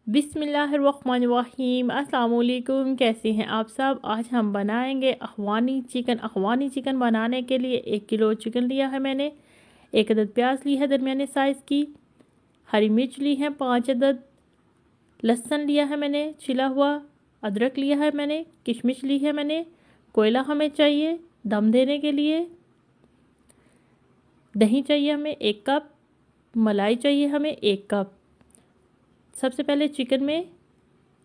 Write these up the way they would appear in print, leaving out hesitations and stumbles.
बिस्मिल्लाहिर्रहमानिर्रहीम। अस्सलाम वालेकुम। कैसे हैं आप सब? आज हम बनाएंगे अखवानी चिकन। अखवानी चिकन बनाने के लिए 1 किलो चिकन लिया है मैंने, 1 अदद प्याज ली है दरमियाने साइज़ की, हरी मिर्च ली है 5 अदद, लहसुन लिया है मैंने छिला हुआ, अदरक लिया है मैंने, किशमिश ली है मैंने, कोयला हमें चाहिए दम देने के लिए, दही चाहिए हमें 1 कप, मलाई चाहिए हमें 1 कप। सबसे पहले चिकन में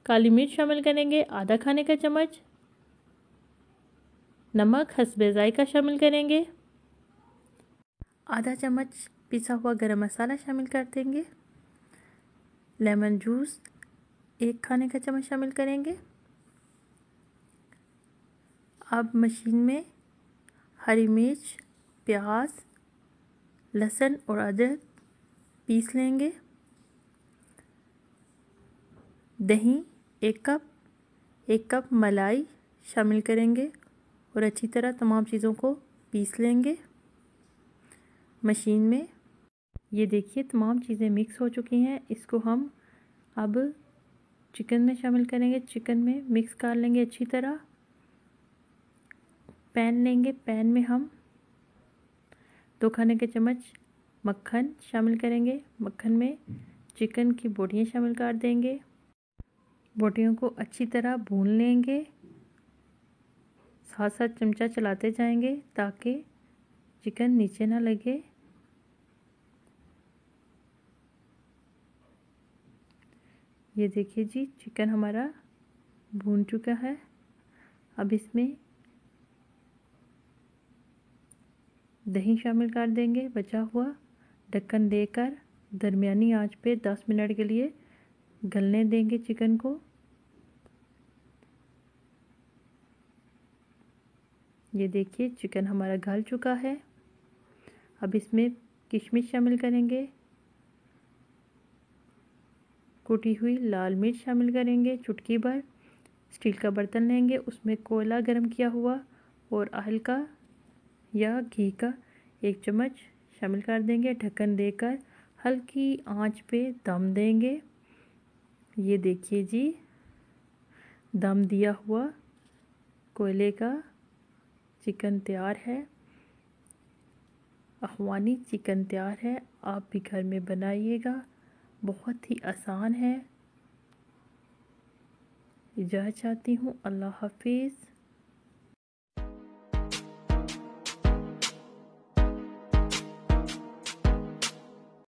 काली मिर्च शामिल करेंगे आधा खाने का चम्मच, नमक हस्बे जायका शामिल करेंगे, आधा चम्मच पिसा हुआ गरम मसाला शामिल कर देंगे, लेमन जूस 1 खाने का चम्मच शामिल करेंगे। अब मशीन में हरी मिर्च, प्याज, लहसुन और अदरक पीस लेंगे। दही 1 कप, 1 कप मलाई शामिल करेंगे और अच्छी तरह तमाम चीज़ों को पीस लेंगे मशीन में। ये देखिए तमाम चीज़ें मिक्स हो चुकी हैं। इसको हम अब चिकन में शामिल करेंगे, चिकन में मिक्स कर लेंगे अच्छी तरह। पैन लेंगे, पैन में हम 2 खाने के चम्मच मक्खन शामिल करेंगे। मक्खन में चिकन की बोटियाँ शामिल कर देंगे, बोटियों को अच्छी तरह भून लेंगे, साथ साथ चमचा चलाते जाएंगे ताकि चिकन नीचे ना लगे। ये देखिए जी चिकन हमारा भून चुका है। अब इसमें दही शामिल कर देंगे बचा हुआ, ढक्कन देकर दरमियानी आंच पे 10 मिनट के लिए गलने देंगे चिकन को। ये देखिए चिकन हमारा गल चुका है। अब इसमें किशमिश शामिल करेंगे, कुटी हुई लाल मिर्च शामिल करेंगे चुटकी भर। स्टील का बर्तन लेंगे, उसमें कोयला गरम किया हुआ और ऑयल का या घी का 1 चम्मच शामिल कर देंगे। ढक्कन देकर हल्की आंच पे दम देंगे। ये देखिए जी दम दिया हुआ कोयले का चिकन तैयार है। अखवानी चिकन तैयार है। आप भी घर में बनाइएगा, बहुत ही आसान है। इजाज़त चाहती हूँ। अल्लाह हाफिज़।